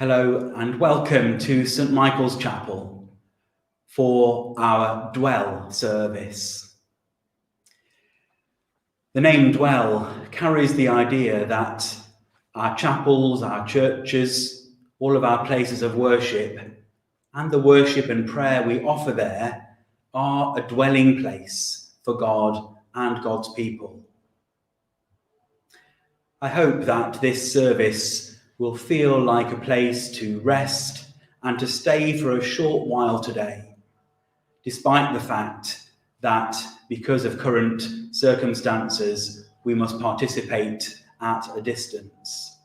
Hello and welcome to St Michael's Chapel for our Dwell service. The name Dwell carries the idea that our chapels, our churches, all of our places of worship and the worship and prayer we offer there are a dwelling place for God and God's people. I hope that this service will feel like a place to rest and to stay for a short while today, despite the fact that because of current circumstances, we must participate at a distance.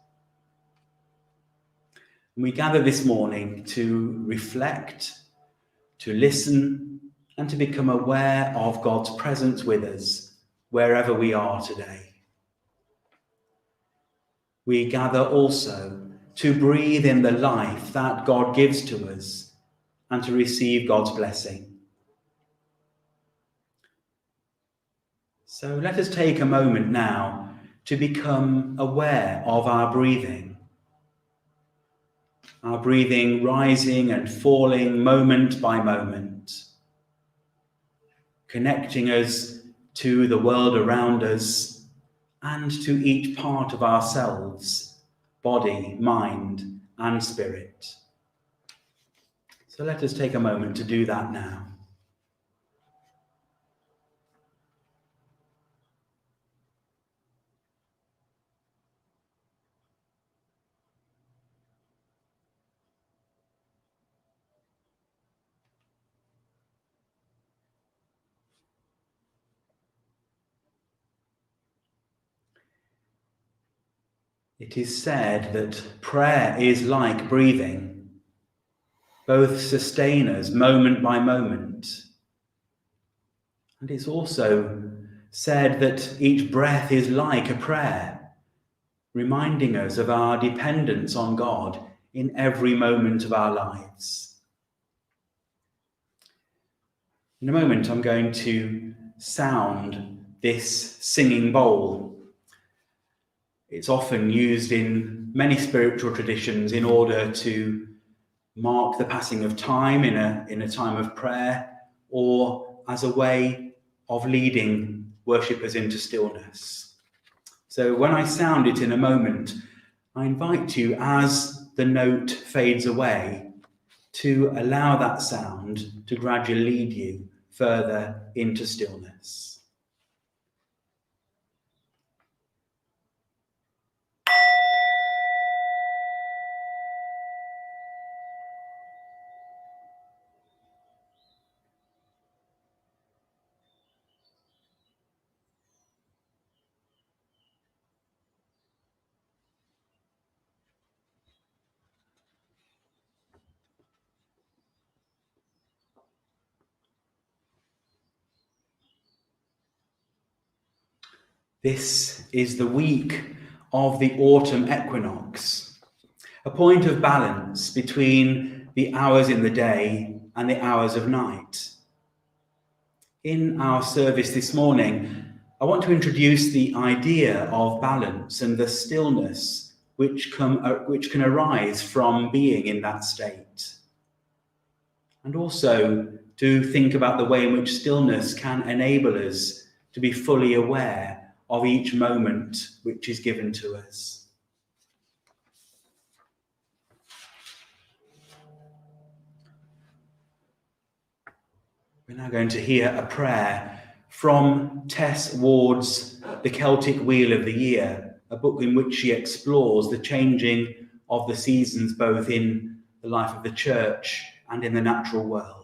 We gather this morning to reflect, to listen, and to become aware of God's presence with us wherever we are today. We gather also to breathe in the life that God gives to us and to receive God's blessing. So let us take a moment now to become aware of our breathing rising and falling moment by moment, connecting us to the world around us and to each part of ourselves, body, mind, and spirit. So let us take a moment to do that now. It is said that prayer is like breathing. Both sustain us moment by moment. And it's also said that each breath is like a prayer, reminding us of our dependence on God in every moment of our lives. In a moment, I'm going to sound this singing bowl. It's often used in many spiritual traditions in order to mark the passing of time in a time of prayer, or as a way of leading worshippers into stillness. So when I sound it in a moment, I invite you, as the note fades away, to allow that sound to gradually lead you further into stillness. This is the week of the autumn equinox, a point of balance between the hours in the day and the hours of night. In our service this morning, I want to introduce the idea of balance and the stillness which can arise from being in that state. And also to think about the way in which stillness can enable us to be fully aware of each moment which is given to us. We're now going to hear a prayer from Tess Ward's The Celtic Wheel of the Year, a book in which she explores the changing of the seasons both in the life of the church and in the natural world.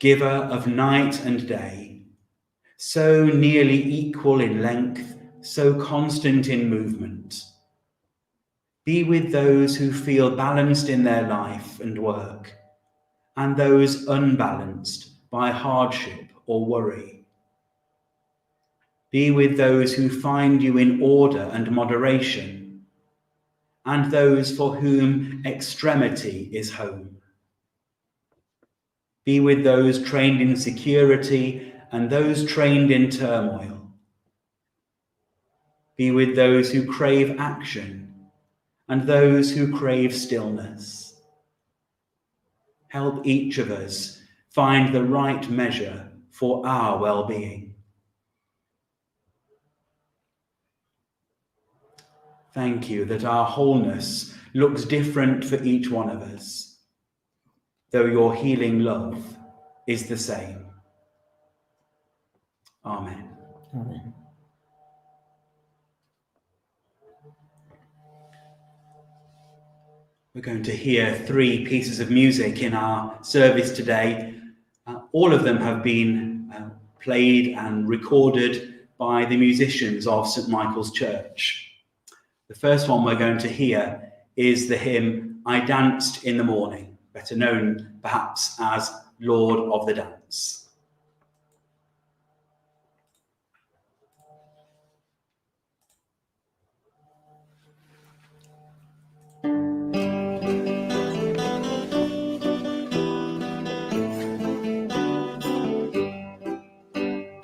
Giver of night and day, so nearly equal in length, so constant in movement. Be with those who feel balanced in their life and work, and those unbalanced by hardship or worry. Be with those who find you in order and moderation, and those for whom extremity is home. Be with those trained in security and those trained in turmoil. Be with those who crave action and those who crave stillness. Help each of us find the right measure for our well-being. Thank you that our wholeness looks different for each one of us, though your healing love is the same. Amen. Amen. We're going to hear 3 pieces of music in our service today. All of them have been played and recorded by the musicians of St. Michael's Church. The first one we're going to hear is the hymn, I Danced in the Morning, better known perhaps as Lord of the Dance.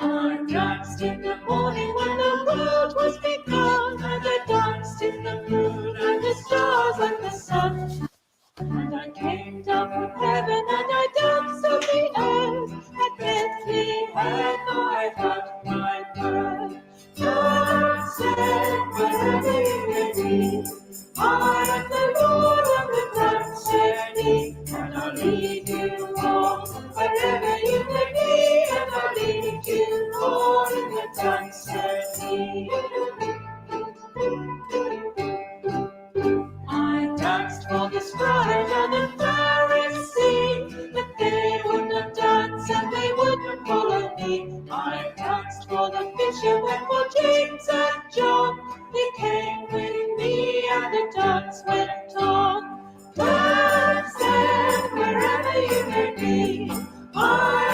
I danced in the morning when the world was begun, and I danced in the moon and the stars and the sun. And I came down from heaven and I danced on the earth. At Bethlehem I had my birth. Dancing wherever you may be, I am the Lord of the dancing, and I'll lead you on wherever you may be, and I'll lead you on in the dancing. I danced for the scribe and the Pharisee, but they would not dance and they would not follow me. I danced for the fishermen, for James and John. They came with me and the dance went on. Dancing wherever you may be, I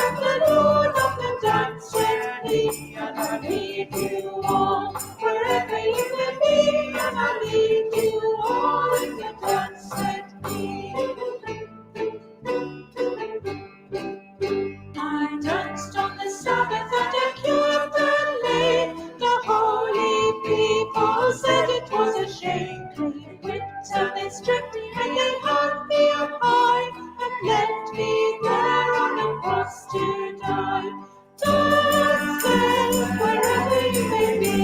am the Lord of the dancing, and I'll lead you on wherever you may be, and I'll lead you on in the dancing. I danced on the Sabbath and I cured the lame. The holy people said it was a shame. They whipped and they stripped and they hung me up high and left me there on the cross to die. Dancing wherever you may be,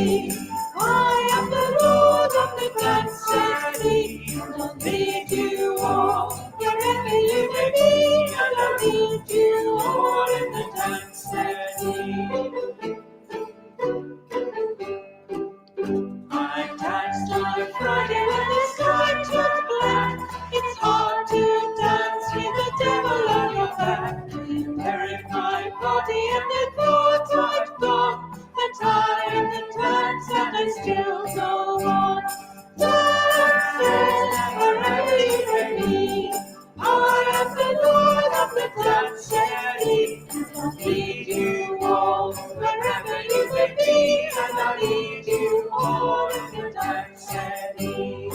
I am the Lord of the dancing, and I'll lead you all wherever you may be, and I'll lead you all in the dancing. I danced on a Friday when the sky turned black. It's hard to dance with the devil on your back. You buried my body and the thought I'd gone, that I am the dance and I still go on. Dancing wherever you may be, I am the Lord of the dancing, and I'll lead you all wherever you may be, and I'll lead you all in the dancing.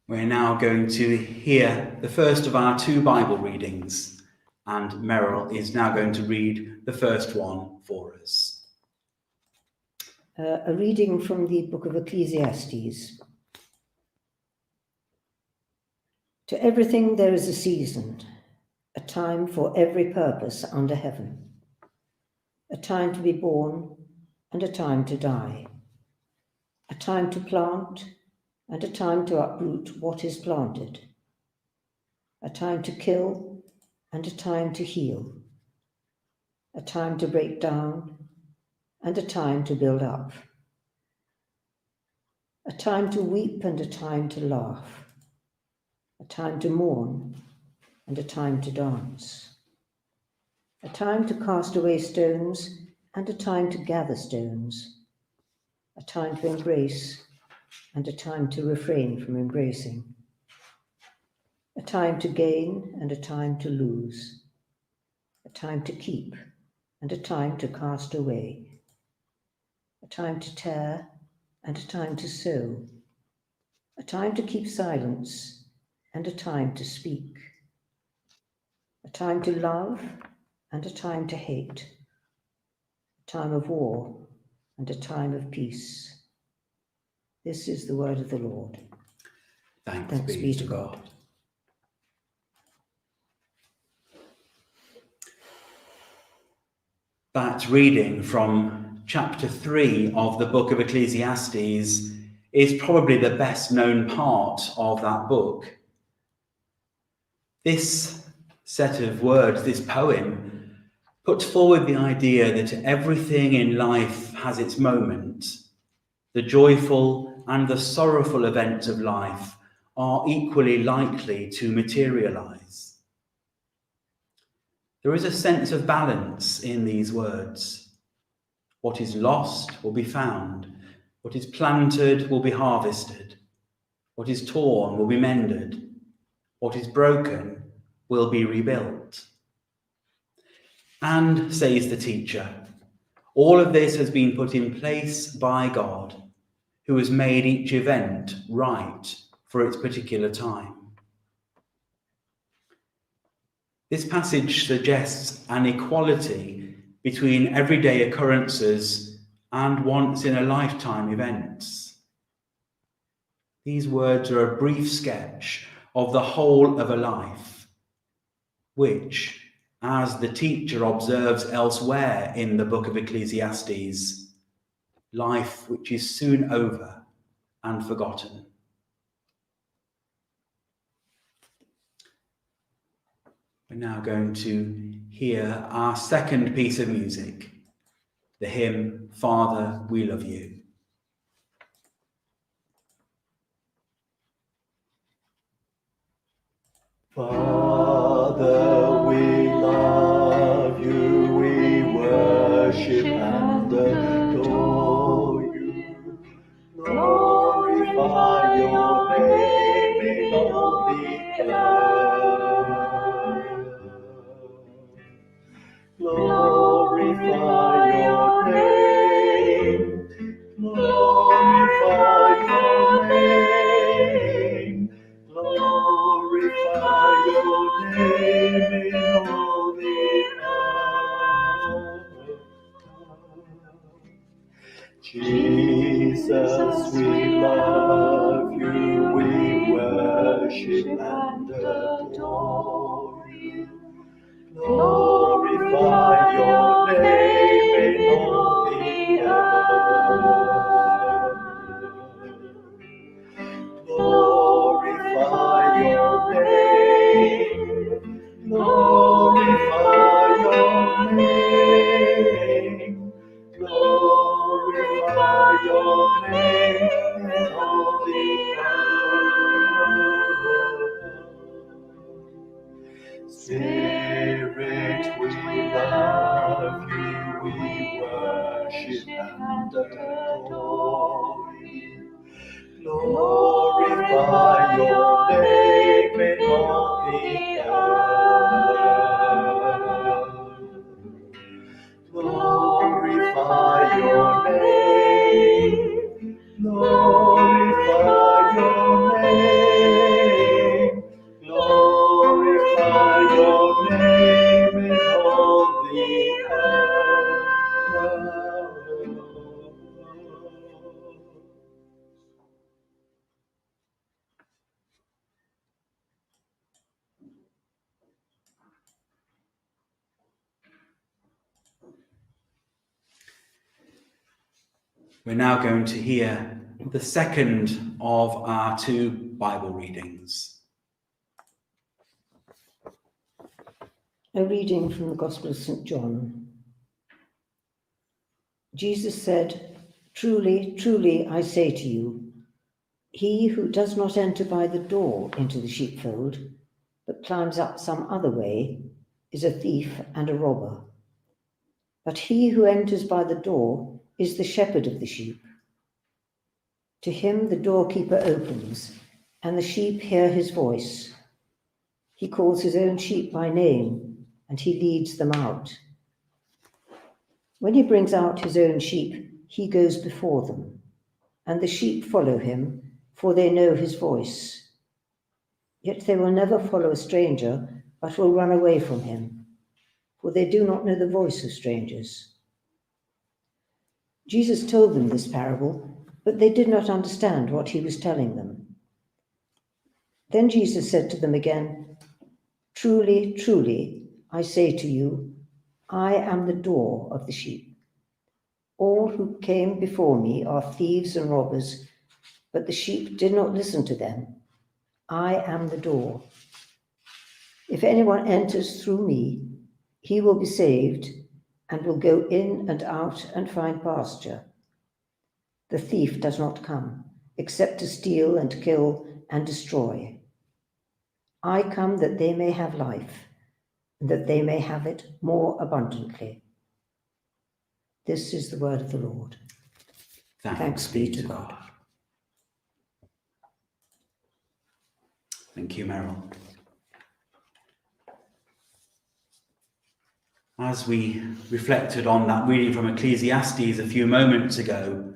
We're now going to hear the first of our two Bible readings, and Meryl is now going to read the first one for us. A reading from the book of Ecclesiastes. To everything there is a season, a time for every purpose under heaven, a time to be born and a time to die, a time to plant and a time to uproot what is planted, a time to kill and a time to heal, a time to break down and a time to build up, a time to weep and a time to laugh, a time to mourn and a time to dance, a time to cast away stones and a time to gather stones, a time to embrace and a time to refrain from embracing, a time to gain and a time to lose, a time to keep and a time to cast away, a time to tear and a time to sow, a time to keep silence and a time to speak, a time to love and a time to hate, a time of war and a time of peace. This is the word of the Lord. Thanks be to God. That reading from chapter 3 of the book of Ecclesiastes is probably the best known part of that book. This set of words, this poem, puts forward the idea that everything in life has its moment. The joyful and the sorrowful events of life are equally likely to materialize. There is a sense of balance in these words. What is lost will be found. What is planted will be harvested. What is torn will be mended. What is broken will be rebuilt. And, says the teacher, all of this has been put in place by God, who has made each event right for its particular time. This passage suggests an equality between everyday occurrences and once-in-a-lifetime events. These words are a brief sketch of the whole of a life, which, as the teacher observes elsewhere in the book of Ecclesiastes, life which is soon over and forgotten. We're now going to hear our second piece of music, the hymn, Father, We Love You. Father, we love you, we worship and adore you. Glorify your name in all the earth. Glorify your name. Glorify your name. Glorify your name in all the earth. Jesus, we love you, we worship and adore you. Glorify your name in all the earth. Glorify your name. Glorify your name. Glorify your name in all the earth. Spirit, we love you, we worship and adore you. Glorify your name in all the earth. Glorify your name. Glorify your name. the earth. We're now going to hear the second of our two Bible readings. A reading from the Gospel of St. John. Jesus said, "Truly, truly, I say to you, he who does not enter by the door into the sheepfold, but climbs up some other way, is a thief and a robber. But he who enters by the door is the shepherd of the sheep. To him the doorkeeper opens, and the sheep hear his voice. He calls his own sheep by name, and he leads them out. When he brings out his own sheep, he goes before them, and the sheep follow him, for they know his voice. Yet they will never follow a stranger, but will run away from him, for they do not know the voice of strangers." Jesus told them this parable, but they did not understand what he was telling them. Then Jesus said to them again, "Truly, truly, I say to you, I am the door of the sheep. All who came before me are thieves and robbers, but the sheep did not listen to them. I am the door. If anyone enters through me, he will be saved and will go in and out and find pasture. The thief does not come except to steal and kill and destroy. I come that they may have life, and that they may have it more abundantly." This is the word of the Lord. Thanks be to God. Thank you, Meryl. As we reflected on that reading from Ecclesiastes a few moments ago,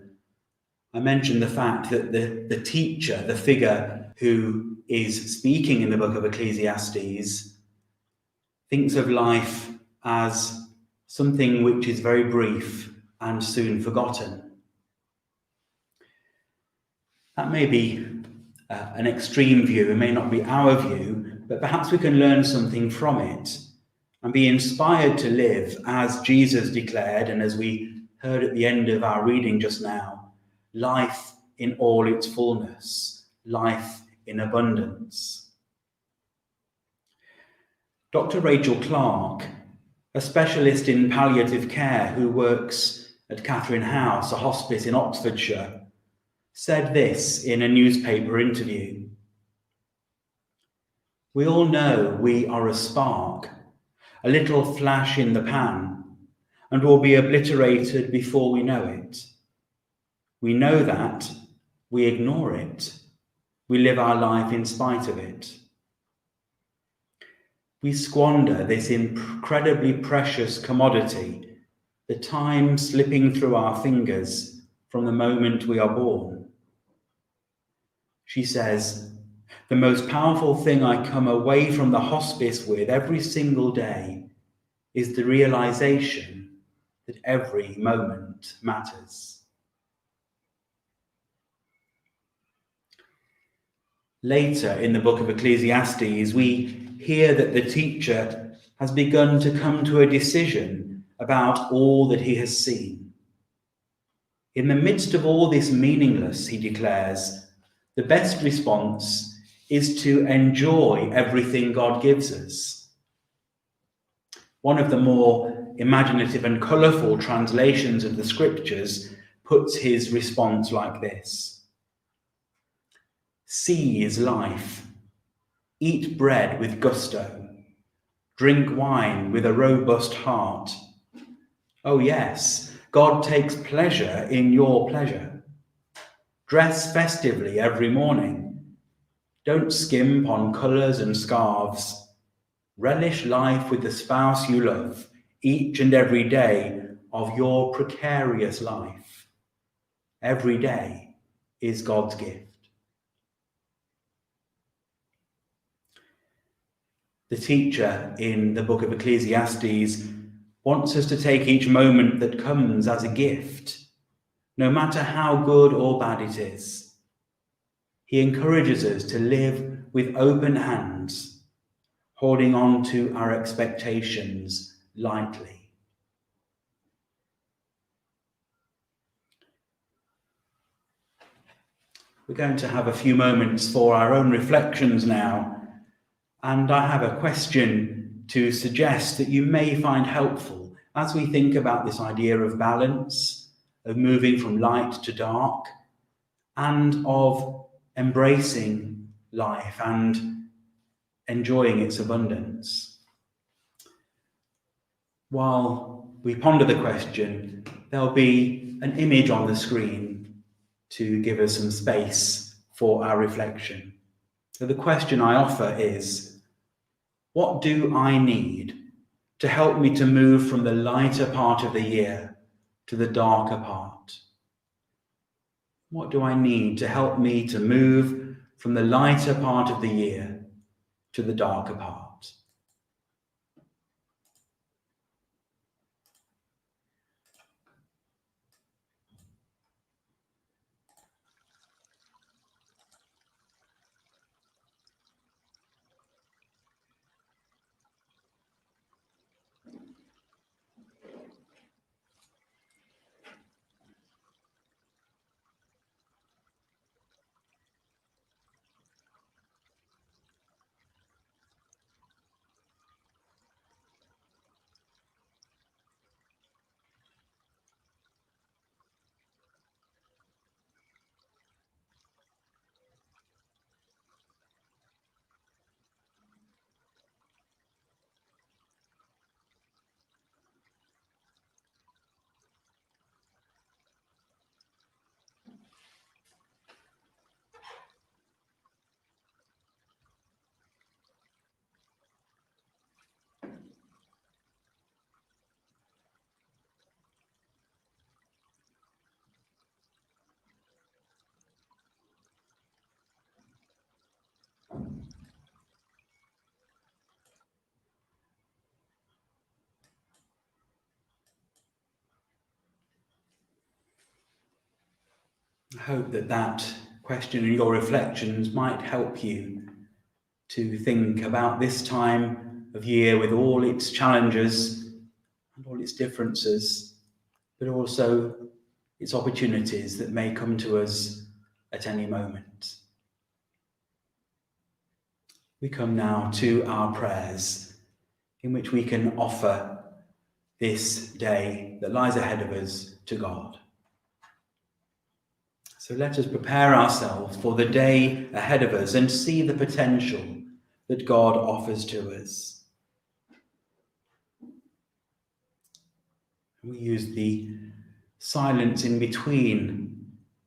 I mentioned the fact that the teacher, the figure who is speaking in the book of Ecclesiastes, thinks of life as something which is very brief and soon forgotten. That may be an extreme view, it may not be our view, but perhaps we can learn something from it and be inspired to live as Jesus declared, and as we heard at the end of our reading just now, life in all its fullness, life in abundance. Dr. Rachel Clark, a specialist in palliative care who works at Catherine House, a hospice in Oxfordshire, said this in a newspaper interview: "We all know we are a spark, a little flash in the pan, and will be obliterated before we know it. We know that, we ignore it, we live our life in spite of it. We squander this incredibly precious commodity, the time slipping through our fingers from the moment we are born." She says, "The most powerful thing I come away from the hospice with every single day is the realization that every moment matters." Later in the book of Ecclesiastes, we hear that the teacher has begun to come to a decision about all that he has seen. In the midst of all this meaningless, he declares, the best response is to enjoy everything God gives us. One of the more imaginative and colourful translations of the scriptures puts his response like this: "Seize life, eat bread with gusto, drink wine with a robust heart. Oh yes, God takes pleasure in your pleasure. Dress festively every morning. Don't skimp on colours and scarves. Relish life with the spouse you love, each and every day of your precarious life. Every day is God's gift." The teacher in the book of Ecclesiastes wants us to take each moment that comes as a gift, no matter how good or bad it is. He encourages us to live with open hands, holding on to our expectations lightly. We're going to have a few moments for our own reflections now, and I have a question to suggest that you may find helpful as we think about this idea of balance, of moving from light to dark, and of embracing life and enjoying its abundance. While we ponder the question, there'll be an image on the screen to give us some space for our reflection. So the question I offer is, what do I need to help me to move from the lighter part of the year to the darker part? What do I need to help me to move from the lighter part of the year to the darker part? I hope that question and your reflections might help you to think about this time of year with all its challenges and all its differences, but also its opportunities that may come to us at any moment. We come now to our prayers, in which we can offer this day that lies ahead of us to God. So let us prepare ourselves for the day ahead of us and see the potential that God offers to us. We use the silence in between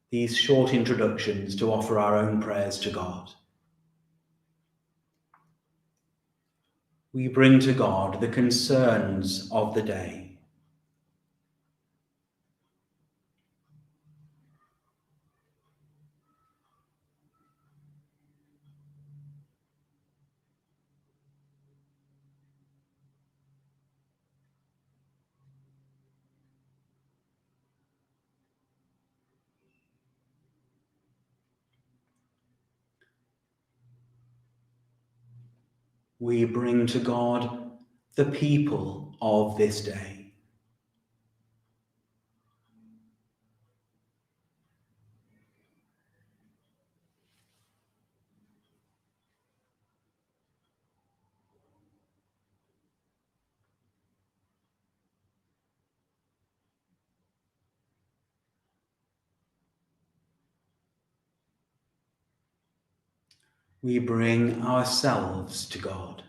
these short introductions to offer our own prayers to God. We bring to God the concerns of the day. We bring to God the people of this day. We bring ourselves to God.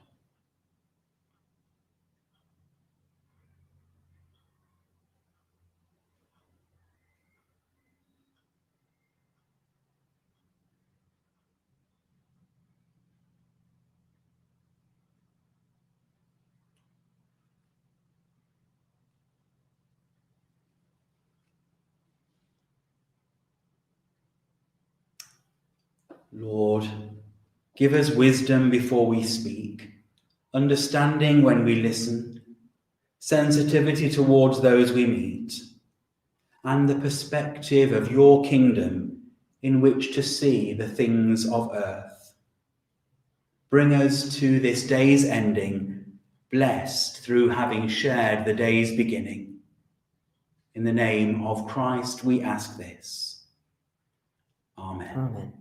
Lord, give us wisdom before we speak, understanding when we listen, sensitivity towards those we meet, and the perspective of your kingdom in which to see the things of earth. Bring us to this day's ending, blessed through having shared the day's beginning. In the name of Christ we ask this. Amen. Amen.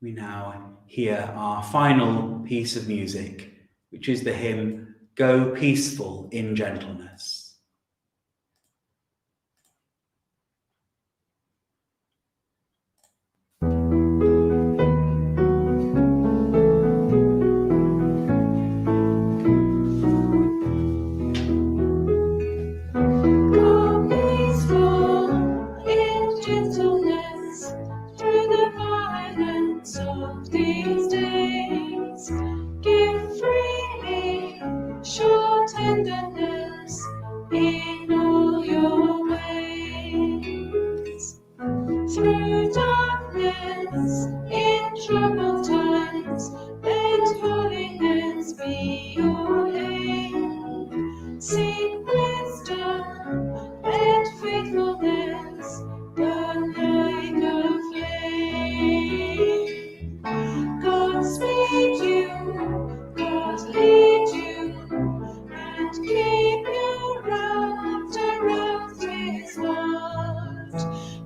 We now hear our final piece of music, which is the hymn, Go Peaceful in Gentleness. Go peaceful in gentleness through the violence of these days. Give freely, show tenderness in all your ways. Through darkness, in troubled times, let holiness be your aim. Seek wisdom, let faithfulness burn like a flame. God speed you, God lead you, and keep you wrapped around His heart.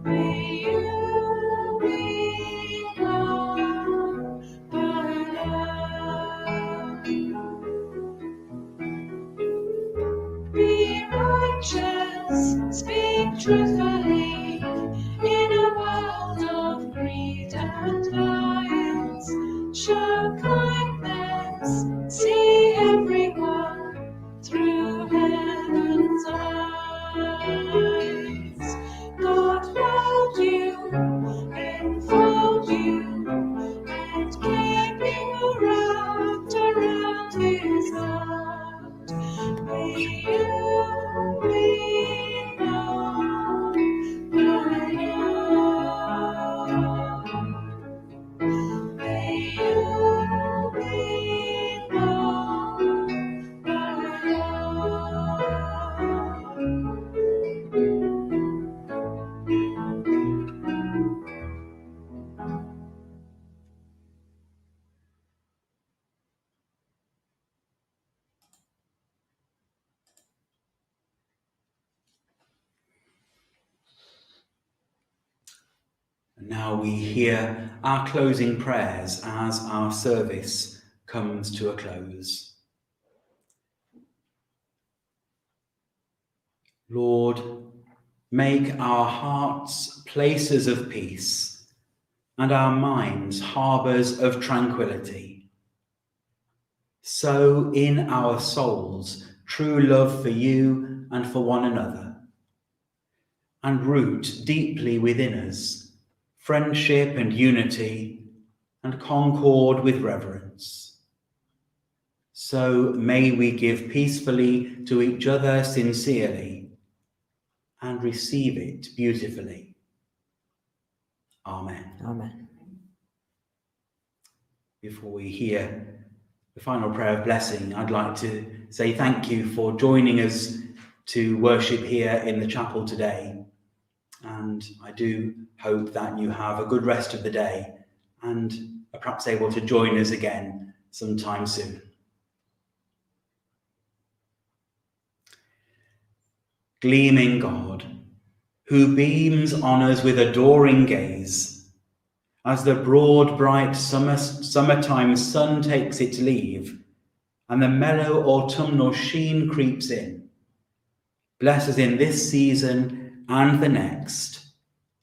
May you be known by love. Be righteous, speak truthfully, in a world of greed and lies. Show kindness, see everyone through heaven's eyes. God hold you, enfold you, and keep you wrapped around His heart. May you be known by love. May you be known by love. And now we hear our closing prayers as our service comes to a close. Lord, make our hearts places of peace and our minds harbours of tranquility. Sow in our souls true love for you and for one another, and root deeply within us friendship and unity and concord with reverence. So may we give peacefully to each other sincerely and receive it beautifully. Amen. Amen. Before we hear the final prayer of blessing, I'd like to say thank you for joining us to worship here in the chapel today. And I do hope that you have a good rest of the day and are perhaps able to join us again sometime soon. Gleaming God, who beams on us with adoring gaze, as the broad, bright summertime sun takes its leave, and the mellow autumnal sheen creeps in, bless us in this season and the next,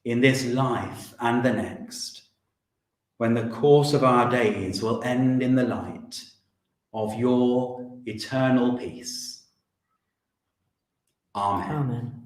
in this life and the next, when the course of our days will end in the light of your eternal peace. Amen. Amen.